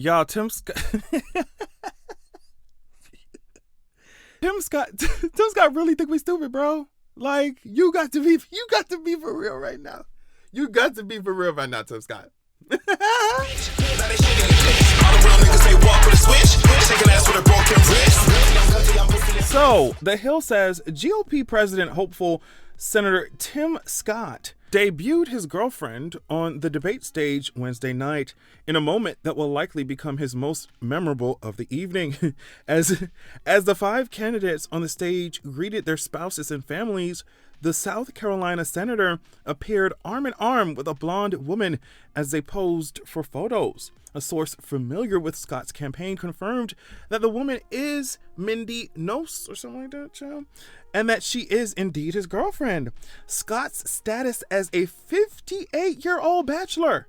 Y'all, Tim Scott really think we stupid, bro. Like, you got to be for real right now. You got to be for real right now, Tim Scott. So, The Hill says GOP president hopeful Senator Tim Scott debuted his girlfriend on the debate stage Wednesday night in a moment that will likely become his most memorable of the evening. As the five candidates on the stage greeted their spouses and families, the South Carolina senator appeared arm in arm with a blonde woman as they posed for photos. A source familiar with Scott's campaign confirmed that the woman is Mindy Nose or something like that, child, and that she is indeed his girlfriend. Scott's status as a 58-year-old bachelor,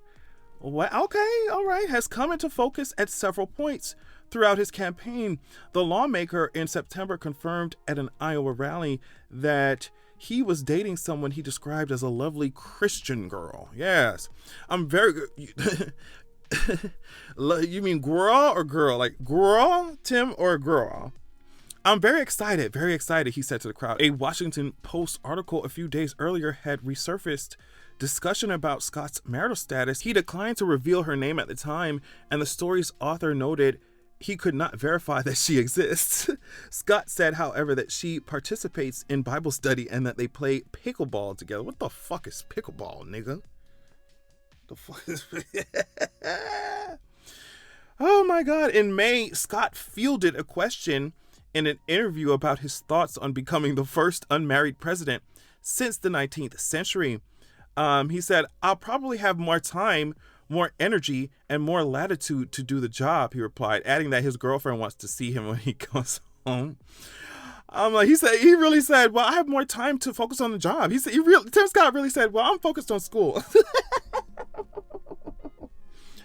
well, okay, all right, has come into focus at several points throughout his campaign. The lawmaker in September confirmed at an Iowa rally that he was dating someone he described as a lovely Christian girl. Yes, I'm very good. You mean girl or girl? Like girl, Tim, or girl? I'm very excited, he said to the crowd. A Washington Post article a few days earlier had resurfaced discussion about Scott's marital status. He declined to reveal her name at the time, and the story's author noted he could not verify that she exists. Scott said, however, that she participates in Bible study and that they play pickleball together. What the fuck is pickleball, nigga? The fuck is... Oh my God. In May, Scott fielded a question in an interview about his thoughts on becoming the first unmarried president since the 19th century. He said, "I'll probably have more time, more energy, and more latitude to do the job," he replied, adding that his girlfriend wants to see him when he goes home. He really said, "Well, I have more time to focus on the job." Tim Scott really said, "Well, I'm focused on school."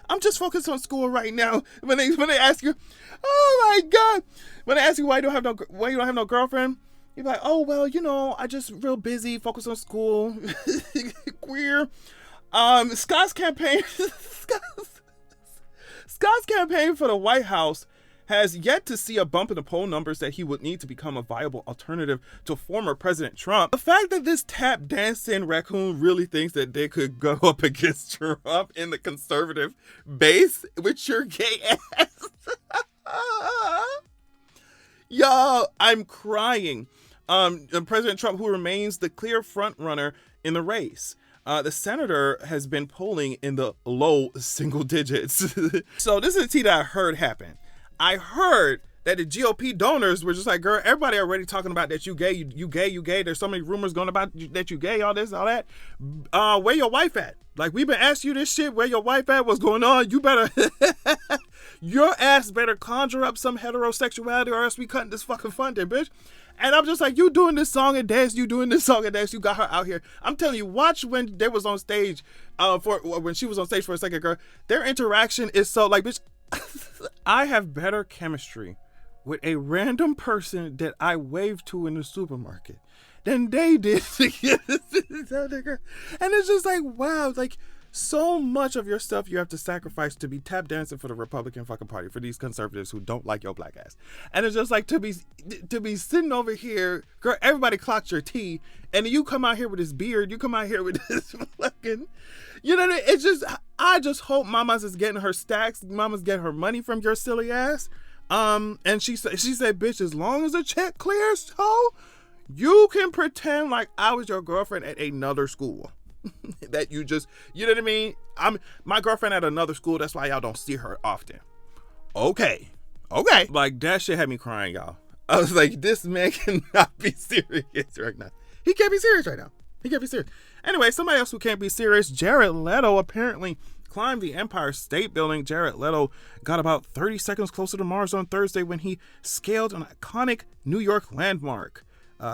I'm just focused on school right now. When they ask you, oh my God, when they ask you why you don't have no girlfriend, you're like, oh well, I just real busy, focused on school. Queer. Scott's campaign for the White House has yet to see a bump in the poll numbers that he would need to become a viable alternative to former President Trump. The fact that this tap dancing raccoon really thinks that they could go up against Trump in the conservative base with your gay ass. Y'all, I'm crying. President Trump, who remains the clear front runner in the race. The senator has been polling in the low single digits. So this is the tea that I heard happen. I heard that the GOP donors were just like, girl, everybody already talking about that you gay, you gay. There's so many rumors going about that you gay, all this, all that. Where your wife at? Like, we've been asking you this shit. Where your wife at? What's going on? You better, your ass better conjure up some heterosexuality or else we cutting this fucking funding, bitch. And I'm just like, you doing this song and dance, you got her out here. I'm telling you, watch when they was on stage, when she was on stage for a second, girl. Their interaction is so like, bitch, I have better chemistry with a random person that I waved to in the supermarket than they did to get this nigga. And it's just like, wow, like so much of your stuff you have to sacrifice to be tap dancing for the Republican fucking party, for these conservatives who don't like your black ass. And it's just like to be sitting over here, girl, everybody clocked your tea, and then you come out here with this beard, you come out here with this fucking, you know what I mean? It's just, I just hope Mama's is getting her stacks, Mama's getting her money from your silly ass. And she said, bitch, as long as the check clears, ho, you can pretend like I was your girlfriend at another school. That you just, you know what I mean? I'm my girlfriend at another school. That's why y'all don't see her often. Okay. Like, that shit had me crying, y'all. I was like, this man cannot be serious right now. He can't be serious right now. Anyway, somebody else who can't be serious, Jared Leto apparently climbed the Empire State Building. Jared Leto got about 30 seconds closer to Mars on Thursday when he scaled an iconic New York landmark.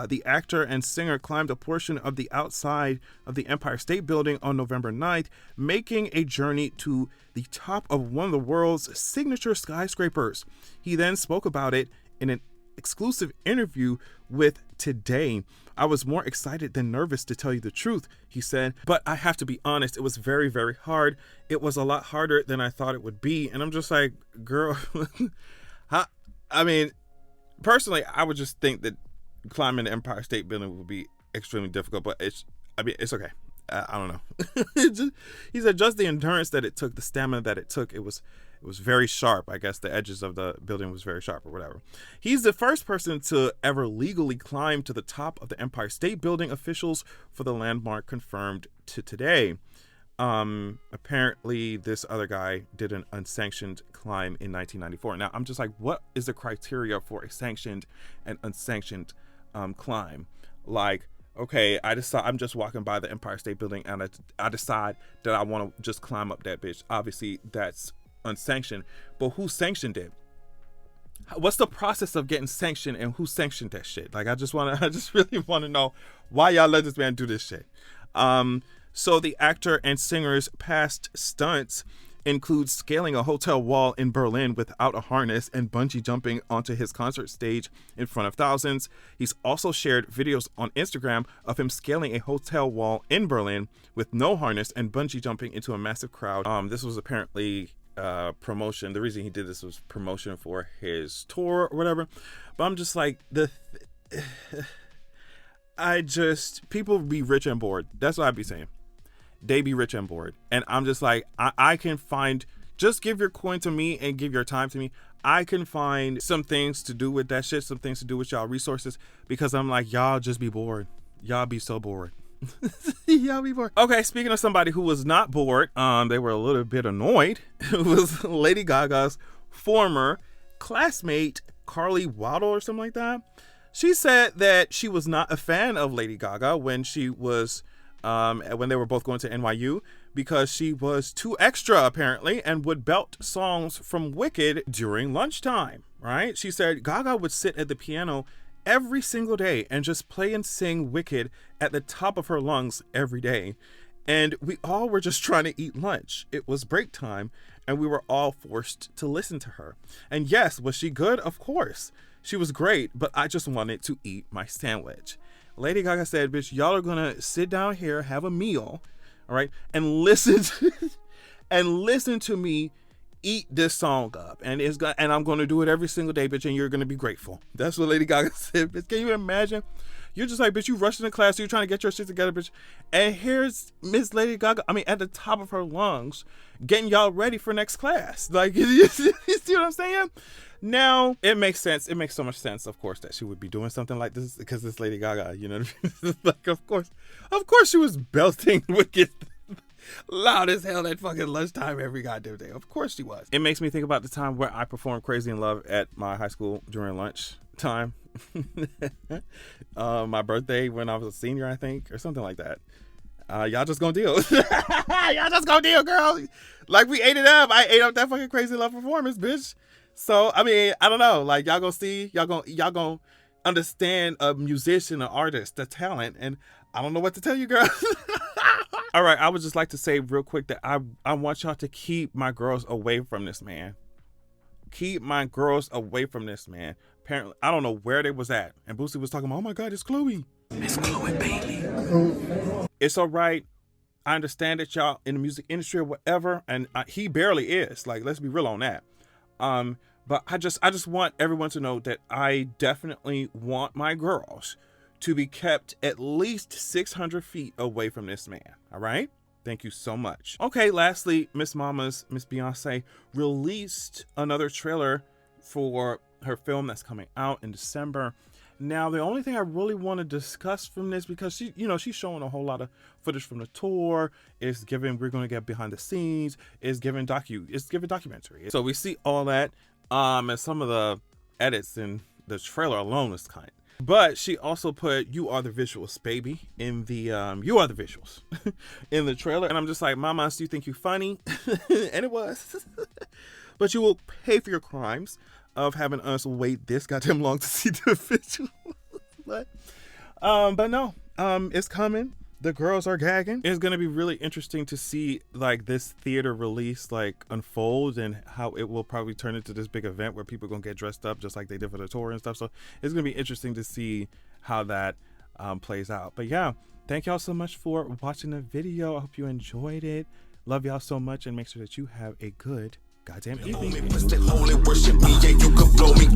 The actor and singer climbed a portion of the outside of the Empire State Building on November 9th, making a journey to the top of one of the world's signature skyscrapers. He then spoke about it in an exclusive interview with Today. I was more excited than nervous, to tell you the truth, he said, but I have to be honest, it was very, very hard. It was a lot harder than I thought it would be. And I'm just like, girl, I mean, personally, I would just think that climbing the Empire State Building would be extremely difficult, but it's okay. I don't know. He said just the endurance that it took, the stamina that it took, it was very sharp. I guess the edges of the building was very sharp or whatever. He's the first person to ever legally climb to the top of the Empire State Building, officials for the landmark confirmed to Today. Apparently this other guy did an unsanctioned climb in 1994. Now I'm just like, what is the criteria for a sanctioned and unsanctioned climb? Like, okay, I'm just walking by the Empire State Building and I decide that I want to just climb up that bitch. Obviously that's unsanctioned, but who sanctioned it? What's the process of getting sanctioned, and who sanctioned that shit? Like, I just really want to know why y'all let this man do this shit. So the actor and singer's past stunts include scaling a hotel wall in Berlin without a harness and bungee jumping onto his concert stage in front of thousands. He's also shared videos on Instagram of him scaling a hotel wall in Berlin with no harness and bungee jumping into a massive crowd. This was apparently promotion. The reason he did this was promotion for his tour or whatever. But I'm just like, people be rich and bored. That's what I'd be saying. They be rich and bored. And I'm just like, I can find, just give your coin to me and give your time to me. I can find some things to do with that shit, some things to do with y'all resources, because I'm like, y'all just be bored. Y'all be so bored. Y'all be bored. Okay, speaking of somebody who was not bored, they were a little bit annoyed. It was Lady Gaga's former classmate, Carly Waddle or something like that. She said that she was not a fan of Lady Gaga when she was when they were both going to NYU, because she was too extra apparently and would belt songs from Wicked during lunchtime, right? She said Gaga would sit at the piano every single day and just play and sing Wicked at the top of her lungs every day. And we all were just trying to eat lunch. It was break time and we were all forced to listen to her. And yes, was she good? Of course. She was great, but I just wanted to eat my sandwich. Lady Gaga said, bitch, y'all are gonna sit down here, have a meal, all right, and listen to me eat this song up, and I'm gonna do it every single day, bitch, and you're gonna be grateful. That's what Lady Gaga said, bitch. Can you imagine? You're just like, bitch, you rushing to class, you're trying to get your shit together, bitch, and here's Miss Lady Gaga, at the top of her lungs, getting y'all ready for next class. Like, you see what I'm saying? Now, it makes sense. It makes so much sense, of course, that she would be doing something like this, because it's Lady Gaga, you know what I mean? Like, of course she was belting Wicked loud as hell at fucking lunchtime every goddamn day. Of course she was. It makes me think about the time where I performed Crazy in Love at my high school during lunch time. My birthday when I was a senior, I think, or something like that. Y'all just gonna deal. Y'all just gonna deal, girl. Like, we ate it up. I ate up that fucking Crazy in Love performance, bitch. So, I don't know, like, y'all gonna understand a musician, an artist, the talent, and I don't know what to tell you, girl. All right, I would just like to say real quick that I want y'all to keep my girls away from this man. Keep my girls away from this man. Apparently, I don't know where they was at, and Boosie was talking about, oh my God, it's Chloe. It's Chloe Bailey. It's all right. I understand that y'all in the music industry or whatever, and he barely is. Like, let's be real on that. But I just want everyone to know that I definitely want my girls to be kept at least 600 feet away from this man. All right. Thank you so much. Okay. Lastly, Miss Beyonce released another trailer for her film that's coming out in December. Now, the only thing I really want to discuss from this, because she's showing a whole lot of footage from the tour, we're going to get behind the scenes, it's giving documentary. So we see all that, and some of the edits in the trailer alone is kind. But she also put "You Are the Visuals, Baby" in the "You Are the Visuals" in the trailer, and I'm just like, Mama, do you think you funny? And it was. But you will pay for your crimes of having us wait this goddamn long to see the visual. But no, it's coming. the girls are gagging. It's gonna be really interesting to see like this theater release like unfold, and how it will probably turn into this big event where people are gonna get dressed up just like they did for the tour and stuff. So it's gonna be interesting to see how that plays out. But yeah, thank y'all so much for watching the video. I hope you enjoyed it. Love y'all so much, and make sure that you have a good goddamn evening. Worship me, yeah, you can blow me.